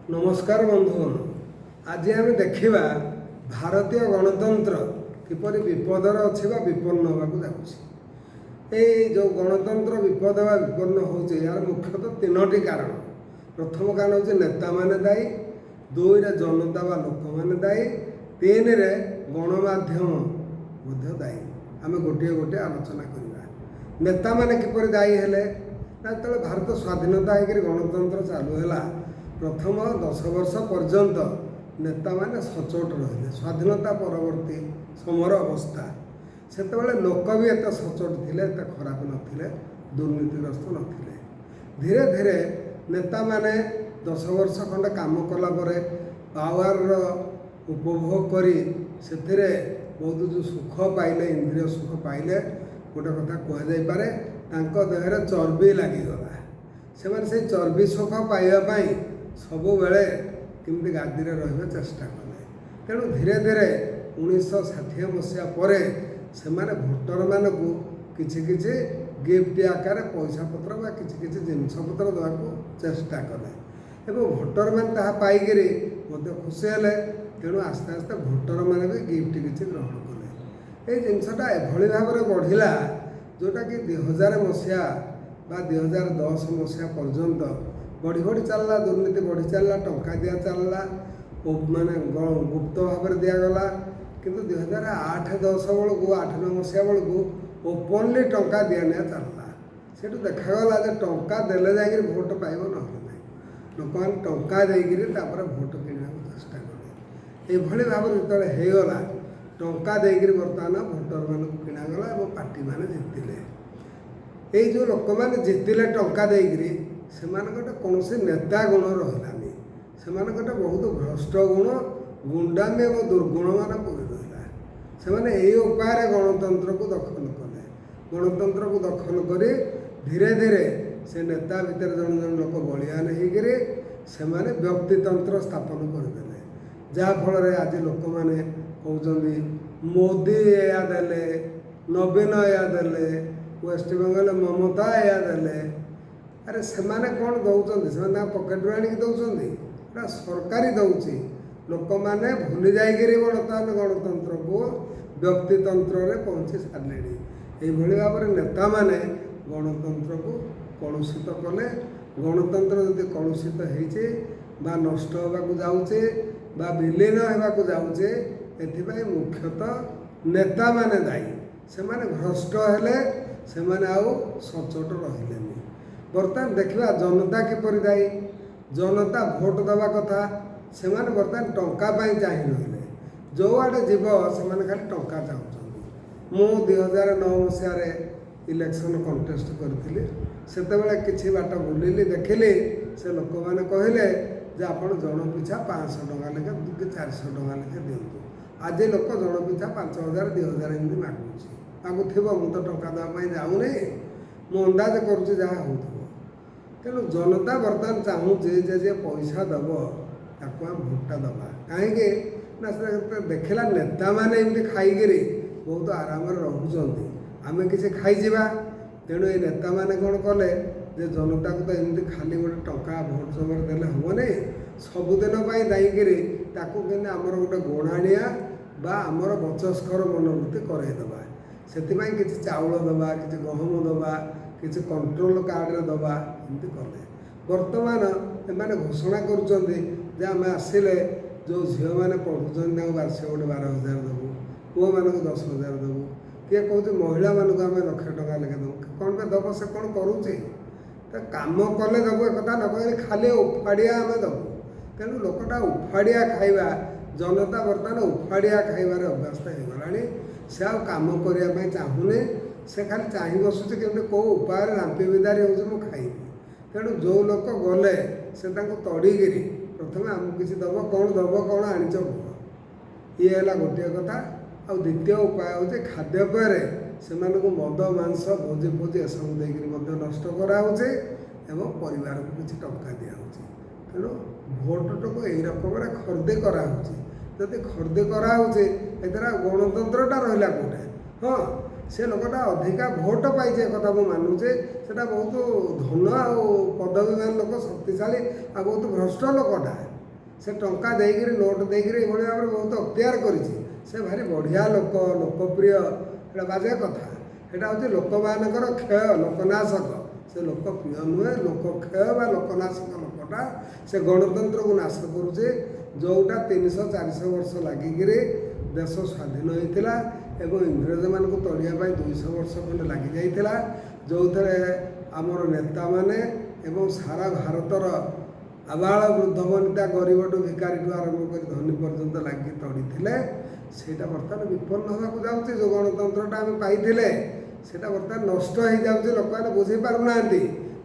नमस्कार बंधुगण। आज आम देखा भारतीय गणतंत्र किपर विपदर अच्छी विपन्न होगा जाऊँगी। जो गणतंत्र विपद व विपन्न हो यार मुख्यतः तीनोटी कारण। प्रथम कारण हूँ नेता माने दायी, दुई जनता व लोक मैंने दायी, तीन गणमाध्यम दायी। आम गोटे गोटे आलोचना करवा। नेता माने किपर दायी हेले ना जो भारत स्वाधीनता होकर गणतंत्र चालू है प्रथम 10 वर्ष पर्यंत नेता माने सचोट रहिले। स्वाधीनता परवर्ती समर अवस्था से लोक भी एत सचोट थे, एत खराब नथिले, दुर्नीतिग्रस्त नथिले। धीरे धीरे नेता माने 10 वर्ष खंडे काम कला परे पावर उपभोग करी से बहुत जो सुख पाइले, इंद्रिय सुख पाइले, गोटे कथा कहुपे देहरे चर्बी लगिगला। से चर्बी सुख पाइबापी सब बेले किमती गादी में रही चेष्टा कले। तेणु धीरे धीरे 1960 मसीहा पर से भोटर मानक किछि गिफ्ट आकार पैसा पत्र बा किछि जिनस पत्र देवाक चेष्टा कले एवं भोटर मान ताहा पाइकरी खुशी हेले। तेणु आस्ते आस्ते भोटर मैंने भी गिफ्ट किसी ग्रहण कले। ये जिनसटा एभली भाव में बढ़ला जोटा कि 2000 मसीहा बा 2010 मसीहा पर्यंत बढ़ी बढ़ी चलला, दुर्नीति बढ़ी चलला, टंका दिया चलला, माने गुप्त भाव में दिगला। किंतु 2008-10 बेलू 8-9 मसीहा बेलू ओपनली टंका दिया नहीं चलला। से देखागला जे टंका देले जाए भोट पाइब ना लोक मैंने टंका देकर भोट किणा चेष्टा कले। ये भाव में जो होगा टंका देकर बर्तमान भोटर मान किणागला और पार्टी मैंने जितिले। ये जो लोक मैंने जितिले टंका देकर से कौन नेता गुण रही से बहुत भ्रष्ट गुण, गुंडामी और दुर्गुण मान पूरी रहा। से यही उपाय गणतंत्र को दखल कले। गणतंत्र को दखल कर धीरे धीरे से नेता भितर जन जन लोक बलियान होकर व्यक्तितंत्र स्थापन करदे, जहाँफल आज लोक मैंने कहते मोदी या देले, नवीन या देले, वेस्ट बेंगल ममता या देले। अरे से कौन दौरान से पकेट आणिक दौरान सरकारी दौची। लोक मैंने भूली जाकर बर्तमान गणतंत्र को व्यक्तितंत्र में पहुँची सारे। यही भाव में नेता माने गणतंत्र को कलुषित कले। गणतंत्र जदि कलुषित होइछे बा नष्ट होगा जाऊे बा विलीन होगा जाऊे एथिपाई मुख्यतः नेता माने दायी। से भ्रष्ट हेले, से सचोट रहिले। बर्तमान देखा जनता किपर दायी। जनता भोट दवा कथा से बर्तमान टंका चाह रही। जो आड़े जीव से खाली टंका चाहूँ। मु 2009 मसीह इलेक्शन कंटेस्ट करी से किसी बाट बुलिली देखिली से लोक मैंने कहले जे आप जन पिछा 500 टका लेखे कि 400 टका लेखे दिंतु। आज लोक जन पिछा 5000 2000 एमती मागुथ्व। मु तो टंका देवाई जाऊनी, मु अंदाज करुँच जहाँ हो। तेणु जनता बर्तमान चाहूँचे जे पैसा दब ताको भोटा दबा कहीं ना से देखला नेता मैंने एमती खाईकि बहुत आराम रोच आम कि खाईजा। तेणु ये नेता मैंने कौन कले जे जनता को तो एमती खाली गोटे टंका भोट समय देले हेनी। सबुदिन दायिकी आमर गोटे गोणाणिया बा आमर बचस्कर मनोवृत्ति करईदबा। से किसी चाउल दबा, किसी गहम दबा, किसी कंट्रोल कार्ड दबा एमती कले। बर्तमान एमाने घोषणा करुँचे आम आसिले जो झील मैंने पढ़ुं वार्षिक गोटे 12,000 देवु, पुओ मानक 10,000 देवु, किए कहूँ महिला मानक आम 1,00,000 टका लेखे देवु। कौन पे दब से कौन करुचे तो काम कले देवु एक न कह खाली उफाड़िया आम देवु। तेणु लोकटा उफाड़िया खाइबा, जनता बर्तमान उफाड़िया खाइबार अभ्यस्त होगला। से आम करने चाहूनी, से खाली चाह बसुचे कि कौ उपाय रांपी बिदारी हो खाइबी। तेणु जो लोक गले से तड़ीकी प्रथम आमको किसी दब, कौन दब, कौन आणिच ये है गोटे कथा। आ द्वितीय उपाय हूँ खाद्यपेय से मद मांस भोजी भोजी एसबू देकर नष्ट कराऊे एवं परिवार को किसी टंका दिखाऊे। तेणु भोट को यही रकम खरीदी कराऊे। जदि खरीदी कराऊे एथर गणतंत्रटा रहा कौटे। हाँ से लोकटा अधिका भोट पाइছে कथा मु मानुचे सेटा बहुत धन आ पदवीमान लोक शक्तिशाली आ बहुत भ्रष्ट लोकटा से टंका देकर नोट देकर ये भाव बहुत अख्तियार करिछि से भारी बढ़िया लोक लोकप्रिय एटा बाजे कथा एटा हूँ लोक मानकर क्षय लोकनाशक से लोकप्रिय नुहे लोक क्षय बा लोकनाशक लोकटा से गणतंत्र को नाश करुचे जोटा 300-400 वर्ष लगिकी देश स्वाधीन होता एवं इंग्रेज मान तड़िया 200 वर्ष खंडे लगी जाइथिला जो थे आमर नेता माने एवं सारा भारतर आबाल वृद्ध वनिता गरीबठू भिखारीठू आरंभ कर धनी पर्यंत लगी तड़ी सेटा बर्तमान विपन्न होगा जाऊँगी जो गणतंत्रटा आम पाइले सेटा बर्तमान नष्ट हो जाऊँगी लोक मैंने बुझी पारना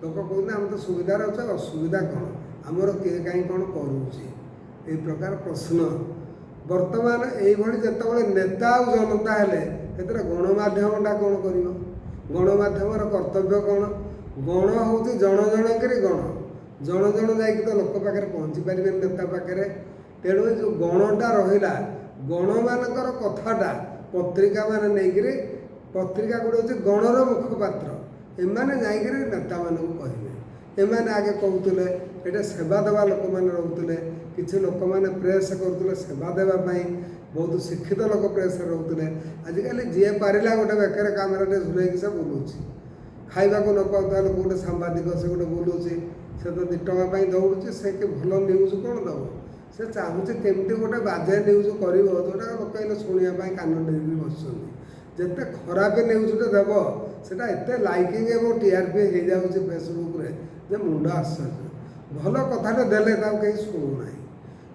लोक कहते आम तो सुविधार अच्छे असुविधा कौन आमर किए कहीं कौन करुच्ची ये प्रकार प्रश्न बर्तमान यही जिते नेता और जनता हेले गणमाध्यमटा कौन कर गणमाध्यमर कर्तव्य कौन गण हूँ जन जनक गण जन जाकि तो लोक पाखे पहुँची पारे नेता पाखे तेणु जो गणटा रहा गण मानकर कथाटा पत्रिका मान नहीं पत्रिका गुड़ हूँ गणर मुखपात्र एमाने जाइए नेता मानू कहे एमाने आगे कहते ये सेवा देवा लोक मैंने रोते किसी लोक मैंने प्रेस करुले सेवा देवाई बहुत शिक्षित लोक प्रेस रोते आजिकल जी पारा गोटे बेकर कैमेराटे झुलैक से बुलूची खाइबा को न पाता लोक गोटे सांबादिक से गोटे बुलूची से तो 2 टଙ୍କା दौड़ुची से कि भल न्यूज कौन दब से चाहूँ केमती गोटे बाजे न्यूज कर जोटा लोक शुणापी कान डेरी बस जिते खराब न्यूजटे देव से एत लाइकिंग और टीआरपी हो जाऊँगी फेसबुक रे जे मुंड आश्चर्य भल कथाटे देले कहीं शुणुना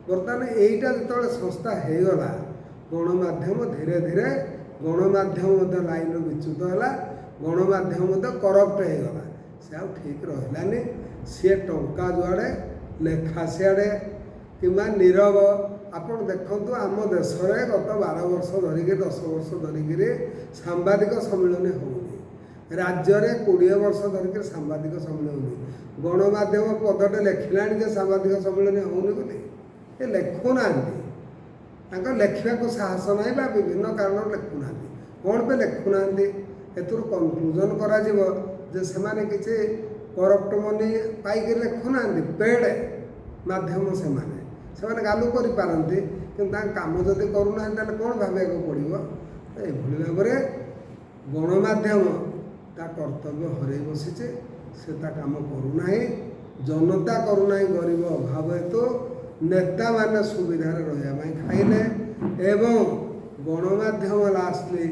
बर्तमान यहीटा जो संस्था होगला गणमाध्यम धीरे धीरे गणमाध्यम लाइन विच्युत है गणमाध्यम करप्ट होगला से आ ठीक रही सी टंका जुआड़े लेखा सियाड़े कि नीरव आपण देखु आम देश में गत 12 वर्ष धरिकी 10 वर्ष धरिकी सांबादिक सम्मिलन होनी राज्य में 20 वर्ष धरिकी सांबादिक सम्मिलन होनी गणमाध्यम पदटे लिखला सांबादिक सम्मिलन होनी बोली ये लिखुना लिखा को साहस ना विभिन्न कारण लिखुना कौन पे लिखुना एथुर कनक्लूजन कर किसी करप्ट मनी पाइक लिखुना पेड माध्यम से गालु करपारती कि कम जदि करूना कौन भाविक पड़ो ये भाव में गणमाध्यम ता कर्तव्य हर बसी से कम करूना जनता करूना गरीब अभाव हेतु नेता मान सुविधार रही खाइले एवं गणमाध्यम लास्टली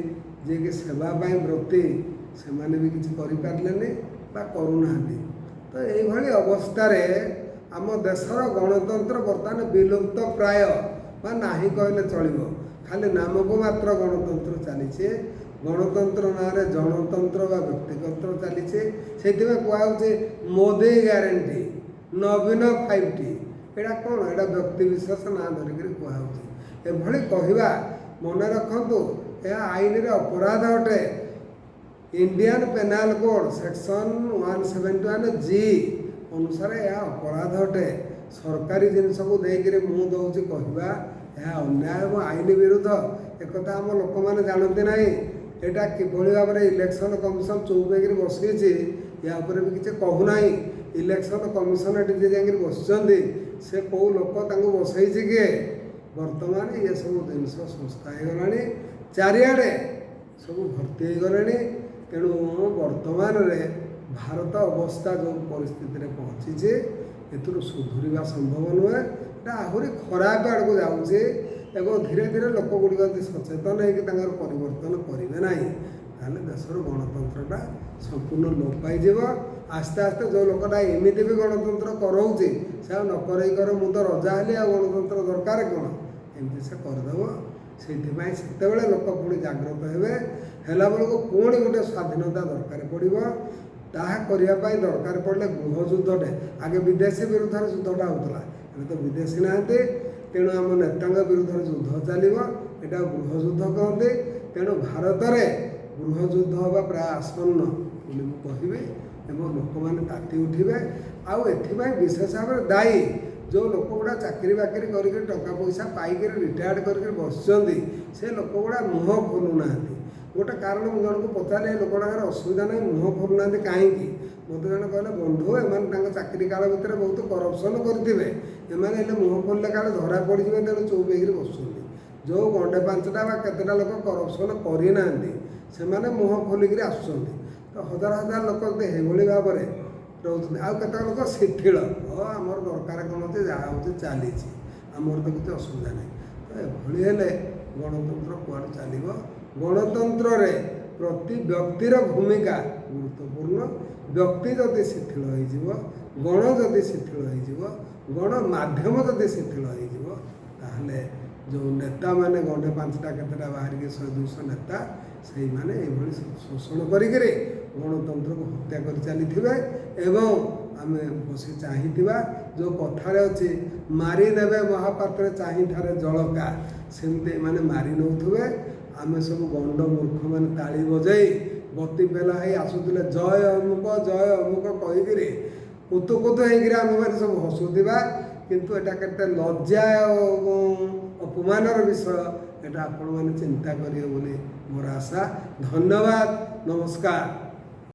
जे कि सेवाई वृत्ति से भी किसी करें करूना तो ये अवस्था आम देशर गणतंत्र बर्तमान विलुप्त प्राय ना कहले चलो खाली नामक मात्र गणतंत्र चली गणतंत्र ना जनतंत्र व्यक्तिगत चली से कहुचे मोदी ग्यारंटी नवीन 5T एटा कौन एटा व्यक्ति विशेष ना धरिक कहुचे कहवा मन रखु यह आईन रे अपराध अटे Indian penal code section 171G अनुसार यह अपराध अटे सरकारी जिनस को देकर मुँह दौर कहवा यह अन्याय और आईन विरुद्ध एक आम लोक मैंने जानते ना यहाँ किभली भाव में इलेक्शन कमिशन चुप होकर बसई या भी किसी कहूना इलेक्शन कमिशन ये जाकर बस से कौ लोक बसई किए बर्तमान ये सब जिन संस्था होगला चारिआडे सब भर्ती होगले तेणु वर्तमान भारत अवस्था जो परिस्थिति में पहुँची एथुर सुधुरवा संभव नुहे आहरी खराब आड़ को जाऊँचे एवं धीरे धीरे लोक गुड़िक सचेतन होकर परिवर्तन करेंगे ना ताले देशर गणतंत्रटा संपूर्ण लोप पाई आस्ते आस्ते जो लोकटा एमती भी गणतंत्र कराऊे से नकरे कर मु तो रजा हेली आ गणतंत्र दरकार कौन एमती से करदेव से लोक पुणी जागृत हेला बेलू पुणी गोटे स्वाधीनता दरकार पड़ो ताहा करने दरकार पड़े गृहयुद्धटे आगे विदेशी विरुद्ध युद्धटा होता तो विदेशी ना तेणु आम नेता विरुद्ध युद्ध चलो यहाँ गृहयुद्ध कहते तेणु भारत में गृहयुद्ध हवा प्राय आसन्न कहि एवं लोक मैंने ताती उठे आउ विशेष भाव में दायी जो लोक गुड़ा चाकरी बाकरी करके टका पैसा पाइक रिटायर्ड करके बसुँच से लोक गुड़ा मुँह खोलुना गोटे कारण जन को पचारे लोकटार असुविधा ना मुँह खोलुना कहीं मत जन कहले बंधु एम चाकरी काल भितर बहुत करप्शन करेंगे ଏମାନେ ହେଲେ ମୁହଁ ଖୋଲିଲେ କାଳେ ଧରା ପଡ଼ିଯିବେ, ତେଣୁ ଚୁପ୍ ହେଇକିରି ବସୁଛନ୍ତି। ଯେଉଁ ଗଣ୍ଡେ ପାଞ୍ଚଟା ବା କେତେଟା ଲୋକ କରପସନ୍ କରିନାହାନ୍ତି ସେମାନେ ମୁହଁ ଖୋଲିକିରି ଆସୁଛନ୍ତି। ତ ହଜାର ହଜାର ଲୋକ ଯଦି ଏଭଳି ଭାବରେ ରହୁଛନ୍ତି, ଆଉ କେତେକ ଲୋକ ଶିଥିଳ, ଆମର ଦରକାର କ'ଣ ଅଛି, ଯାହା ହେଉଛି ଚାଲିଛି, ଆମର ତ କିଛି ଅସୁବିଧା ନାହିଁ। ତ ଏଭଳି ହେଲେ ଗଣତନ୍ତ୍ର କୁଆଡ଼ୁ ଚାଲିବ? ଗଣତନ୍ତ୍ରରେ ପ୍ରତି ବ୍ୟକ୍ତିର ଭୂମିକା ଗୁରୁତ୍ୱପୂର୍ଣ୍ଣ। ବ୍ୟକ୍ତି ଯଦି ଶିଥିଳ ହୋଇଯିବ, ଗଣ ଯଦି ଶିଥିଳ ହୋଇଯିବ, ଗଣମାଧ୍ୟମ ଯଦି ଶିଥିଳ ହୋଇଯିବ, ତାହେଲେ ଯେଉଁ ନେତାମାନେ ଗଣ୍ଡେ ପାଞ୍ଚଟା କେତେଟା ବାହାରିକି 100-200 ନେତା, ସେଇମାନେ ଏଭଳି ଶୋଷଣ କରିକିରି ଗଣତନ୍ତ୍ରକୁ ହତ୍ୟା କରି ଚାଲିଥିବେ। ଏବଂ ଆମେ ବସି ଚାହିଁଥିବା, ଯେଉଁ କଥାରେ ଅଛି ମାରି ନେବେ ମହାପାତ୍ରେ ଚାହିଁଠାରେ ଜଳକା, ସେମିତି ଏମାନେ ମାରି ନେଉଥିବେ। ଆମେ ସବୁ ଗଣ୍ଡ ମୂର୍ଖମାନେ ତାଳି ବଜାଇ ବତି ପେଲା ହେଇ ଆସୁଥିଲେ, ଜୟ ଅମୁକ କହିକିରି କୁତୁ କୁତୁ ହେଇକିରି ଆମେମାନେ ସବୁ ହସୁଥିବା। କିନ୍ତୁ ଏଇଟା କେତେ ଲଜ୍ଜା ଓ ଅପମାନର ବିଷୟ, ଏଇଟା ଆପଣମାନେ ଚିନ୍ତା କରିବେ ବୋଲି ମୋର ଆଶା। ଧନ୍ୟବାଦ, ନମସ୍କାର।